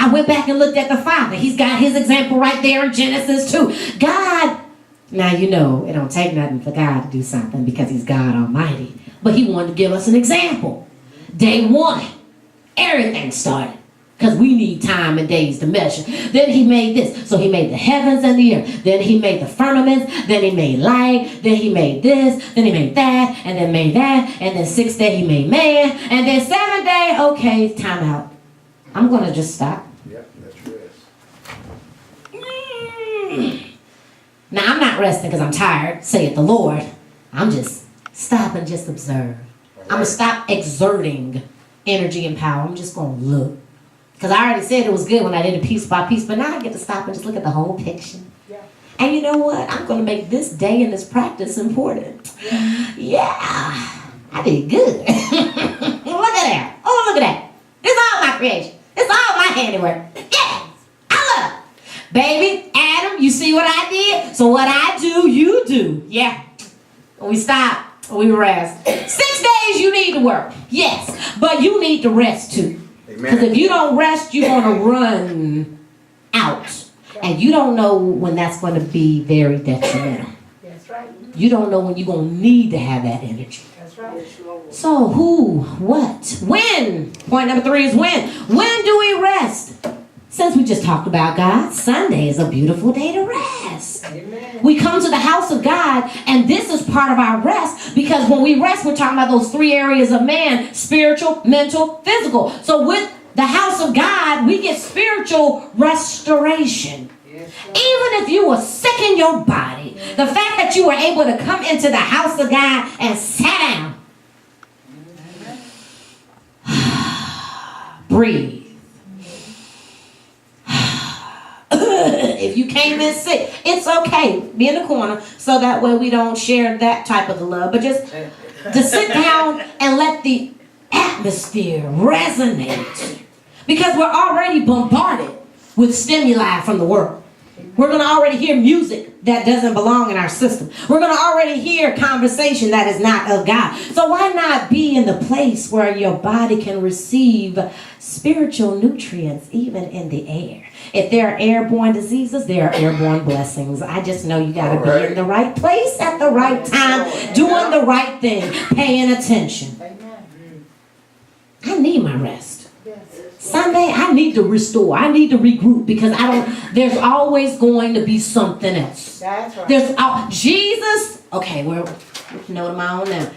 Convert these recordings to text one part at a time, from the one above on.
I went back and looked at the Father. He's got his example right there in Genesis 2. God, now you know it don't take nothing for God to do something because he's God Almighty. But he wanted to give us an example. Day one, everything started. Because we need time and days to measure. Then he made this. So he made the heavens and the earth. Then he made the firmaments. Then he made light. Then he made this. Then he made that. And then made that. And then 6th day he made man. And then 7th day, okay, time out. I'm going to just stop. Yep, that's rest. Now, I'm not resting because I'm tired, saith the Lord. I'm just stop and just observe. I'm going to stop exerting energy and power. I'm just going to look. Because I already said it was good when I did it piece by piece, but now I get to stop and just look at the whole picture. Yeah. And you know what? I'm going to make this day and this practice important. Yeah. I did good. Look at that. Oh, look at that. It's all my creation. It's all my handiwork. Yeah. I love it. Baby, Adam, you see what I did? So what I do, you do. Yeah. We stop. We rest. 6 days you need to work. Yes. But you need to rest too. Because if you don't rest, you're going to run out. And you don't know when that's going to be very detrimental. That's right. You don't know when you're going to need to have that energy. That's right. So who, what, when? Point number 3 is when. When do we rest? Since we just talked about God, Sunday is a beautiful day to rest. Amen. We come to the house of God, and this is part of our rest, because when we rest, we're talking about those 3 areas of man: spiritual, mental, physical. So with the house of God, we get spiritual restoration. Yes, even if you were sick in your body, the fact that you were able to come into the house of God and sit down, breathe. If you came in sick, it's okay. Be in the corner so that way we don't share that type of love. But just to sit down and let the atmosphere resonate. Because we're already bombarded with stimuli from the world. We're going to already hear music that doesn't belong in our system. We're going to already hear conversation that is not of God. So why not be in the place where your body can receive spiritual nutrients even in the air? If there are airborne diseases, there are airborne blessings. I just know you got to be in the right place at the right time, doing the right thing, paying attention. I need my rest. Sunday, I need to restore. I need to regroup because there's always going to be something else. That's right. There's Jesus. Okay, we're note of my own now.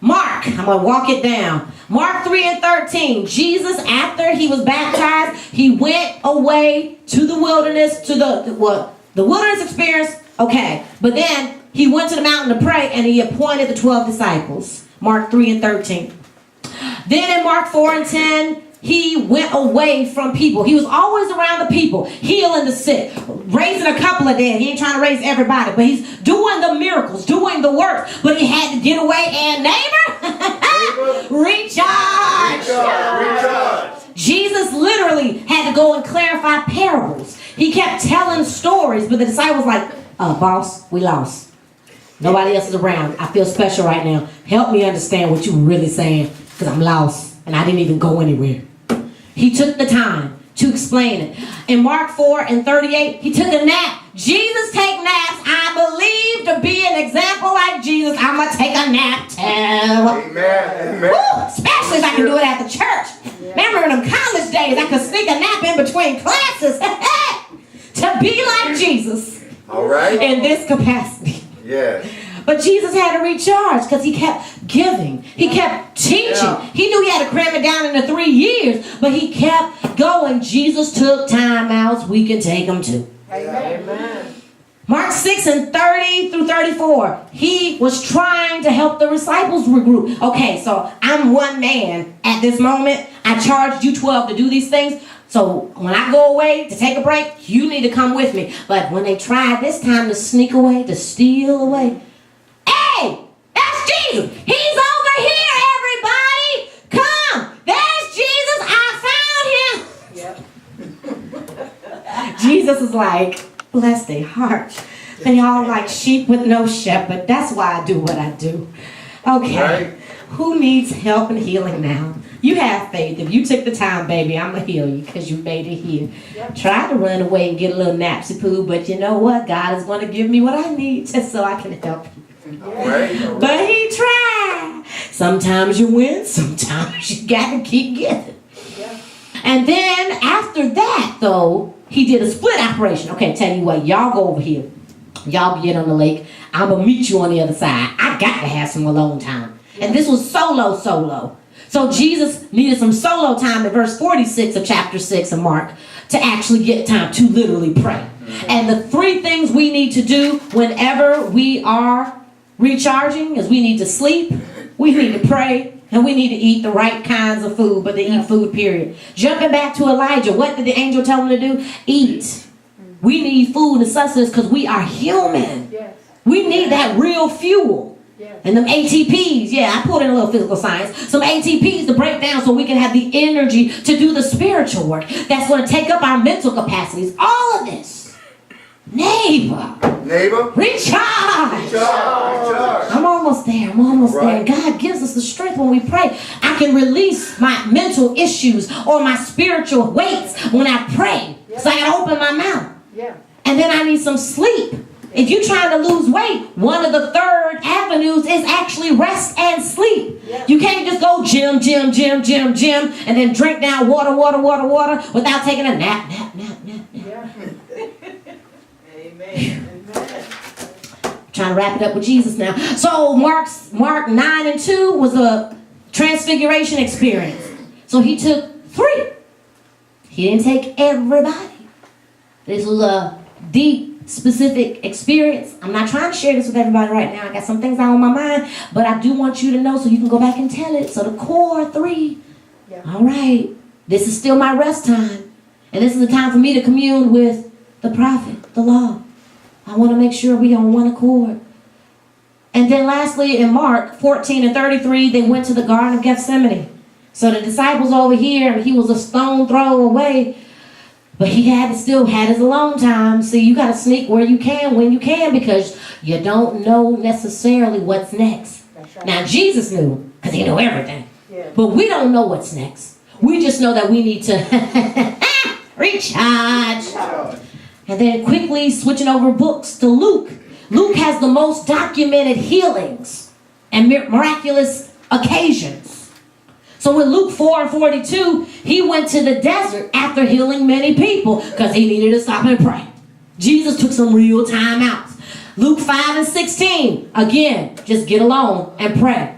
Mark, I'm going to walk it down. Mark 3:13. Jesus, after he was baptized, he went away to the wilderness, to the wilderness experience. Okay, but then he went to the mountain to pray and he appointed the 12 disciples. Mark 3:13. Then in Mark 4:10, he went away from people. He was always around the people, healing the sick, raising a couple of dead. He ain't trying to raise everybody, but he's doing the miracles, doing the work. But he had to get away and recharge. Jesus literally had to go and clarify parables. He kept telling stories, but the disciples like, boss, we lost. Nobody else is around. I feel special right now. Help me understand what you're really saying, because I'm lost and I didn't even go anywhere. He took the time to explain it. In Mark 4:38, he took a nap. Jesus take naps. I believe to be an example like Jesus, I'm going to take a nap too. Amen. Woo, especially if I can do it at the church. Remember in them college days, I could sneak a nap in between classes. To be like Jesus. All right. In this capacity. Yes. But Jesus had to recharge because he kept giving. He kept teaching. Yeah. He knew he had to cram it down into 3 years, but he kept going. Jesus took time outs. We can take them too. Amen. Mark 6:30-34. He was trying to help the disciples regroup. Okay, so I'm one man at this moment. I charged you 12 to do these things. So when I go away to take a break, you need to come with me. But when they tried this time to sneak away, to steal away, hey, that's Jesus. He's over here, everybody. Come. There's Jesus. I found him. Yep. Jesus is like, bless their heart. They all like sheep with no shepherd. That's why I do what I do. Okay. Right. Who needs help and healing now? You have faith. If you took the time, baby, I'm going to heal you because you made it here. Yep. Try to run away and get a little napsy poo, but you know what? God is going to give me what I need just so I can help you. All right. But he tried. Sometimes you win, sometimes you got to keep giving. Yeah. And then after that, though, he did a split operation. Okay, tell you what, y'all go over here. Y'all get on the lake. I'm going to meet you on the other side. I got to have some alone time. And this was solo. So Jesus needed some solo time in verse 46 of chapter 6 of Mark to actually get time to literally pray. And the 3 things we need to do whenever we are recharging is we need to sleep, we need to pray, and we need to eat the right kinds of food, but to eat food, period. Jumping back to Elijah, what did the angel tell him to do? Eat. We need food and sustenance because we are human. Yes. We need that real fuel. Yes. And them ATPs, yeah, I put in a little physical science. Some ATPs to break down so we can have the energy to do the spiritual work. That's going to take up our mental capacities. All of this. Neighbor. Neighbor. Recharge. Recharge. I'm almost there. Right. God gives us the strength when we pray. I can release my mental issues or my spiritual weights when I pray. So I got to open my mouth. Yeah. And then I need some sleep. If you're trying to lose weight, one of the 3rd avenues is actually rest and sleep. Yeah. You can't just go gym, and then drink down water without taking a nap. Yeah. Amen. Trying to wrap it up with Jesus now. So Mark 9 and 2 was a transfiguration experience. So he took 3. He didn't take everybody. This was a deep, specific experience. I'm not trying to share this with everybody right now. I got some things out on my mind, but I do want you to know so you can go back and tell it. So the core 3. Yeah. All right. This is still my rest time. And this is the time for me to commune with the prophet, the law. I want to make sure we on one accord. And then lastly, in Mark 14 and 33, they went to the Garden of Gethsemane. So the disciples over here, he was a stone throw away. But he still had his alone time. See, you got to sneak where you can, when you can, because you don't know necessarily what's next. That's right. Now, Jesus knew, because he knew everything. Yeah. But we don't know what's next. We just know that we need to recharge. And then quickly switching over books to Luke. Luke has the most documented healings and miraculous occasions. So in Luke 4 and 42, he went to the desert after healing many people because he needed to stop and pray. Jesus took some real time out. Luke 5 and 16, again, just get alone and pray.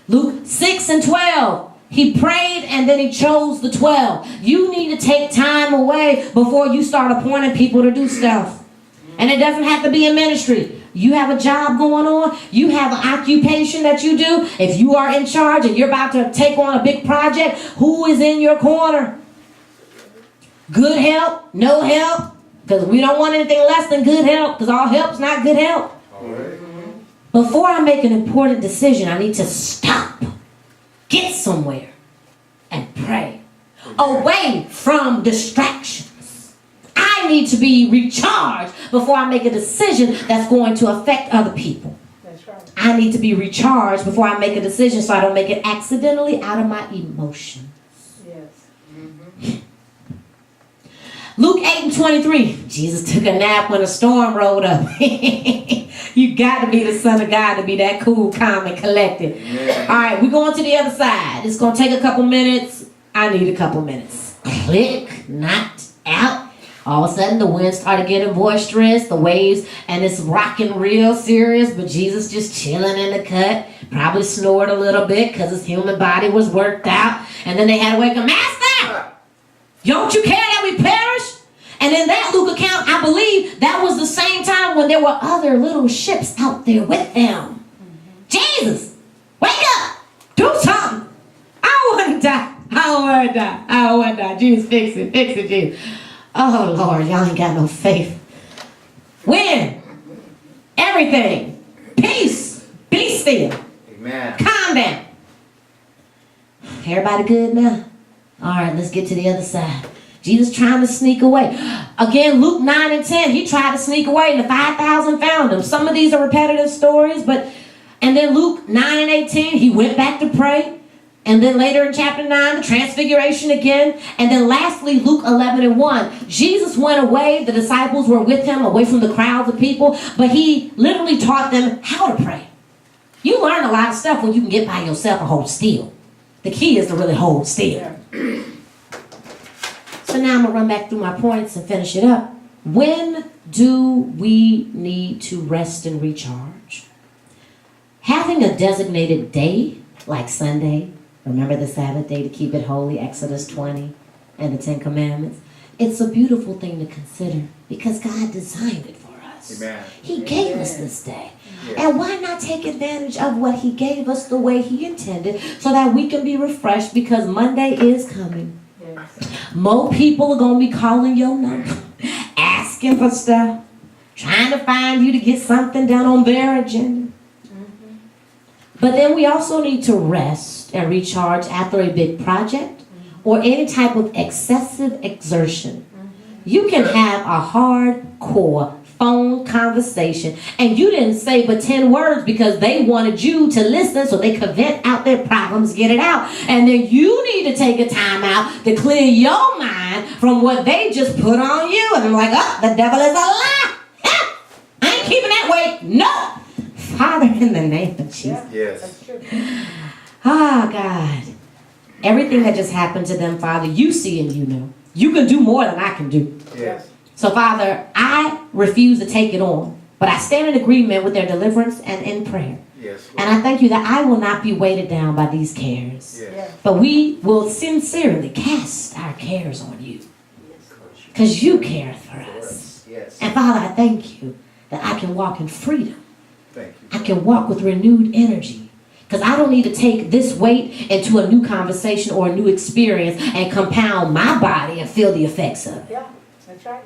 Luke 6 and 12, he prayed and then he chose the 12. You need to take time away before you start appointing people to do stuff. And it doesn't have to be in ministry. You have a job going on. You have an occupation that you do. If you are in charge and you're about to take on a big project, who is in your corner? Good help? No help? Because we don't want anything less than good help, because all help's not good help. All right. Before I make an important decision, I need to stop, get somewhere, and pray. Away from distractions. I need to be recharged before I make a decision that's going to affect other people. That's right. I need to be recharged before I make a decision so I don't make it accidentally out of my emotions. Yes. Luke 8 and 23. Jesus took a nap when a storm rolled up. You got to be the Son of God to be that cool, calm, and collected. Yeah. All right, we're going to the other side. It's going to take a couple minutes. I need a couple minutes. Click, knocked out. All of a sudden, the wind started getting boisterous, the waves, and it's rocking real serious, but Jesus just chilling in the cut. Probably snored a little bit because his human body was worked out. And then they had to wake him, Master, don't you care that we perish? And in that Luke account, I believe that was the same time when there were other little ships out there with them. Jesus, wake up, do something. I don't want to die. I don't want to die. Jesus, fix it, Jesus. Oh, Lord, y'all ain't got no faith. Win. Everything. Peace. Be still. Amen. Calm down. Everybody good now? All right, let's get to the other side. Jesus trying to sneak away. Again, Luke 9 and 10, he tried to sneak away and the 5,000 found him. Some of these are repetitive stories, and then Luke 9 and 18, he went back to pray. And then later in chapter 9, the transfiguration again. And then lastly, Luke 11:1. Jesus went away. The disciples were with him, away from the crowds of people. But he literally taught them how to pray. You learn a lot of stuff when you can get by yourself and hold still. The key is to really hold still. Yeah. So now I'm going to run back through my points and finish it up. When do we need to rest and recharge? Having a designated day, like Sunday, remember the Sabbath day to keep it holy, Exodus 20 and the 10 Commandments. It's a beautiful thing to consider because God designed it for us. Amen. He gave us this day. Yes. And why not take advantage of what he gave us the way he intended so that we can be refreshed because Monday is coming. Yes. More people are going to be calling your number, asking for stuff, trying to find you to get something done on their agenda. But then we also need to rest and recharge after a big project or any type of excessive exertion. You can have a hardcore phone conversation and you didn't say but 10 words because they wanted you to listen so they could vent out their problems, get it out. And then you need to take a time out to clear your mind from what they just put on you. And I'm like, oh, the devil is a lie. I ain't keeping that way. No. Father, in the name of Jesus. Yeah. Yes. That's true. Ah, God. Everything that just happened to them, Father, you see and you know. You can do more than I can do. Yes. So, Father, I refuse to take it on, but I stand in agreement with their deliverance and in prayer. Yes. And I thank you that I will not be weighted down by these cares, Yes. but we will sincerely cast our cares on you because you care for us. Yes. And, Father, I thank you that I can walk in freedom. Thank I you. can walk with renewed energy because I don't need to take this weight into a new conversation or a new experience and compound my body and feel the effects of it. Yeah. That's right.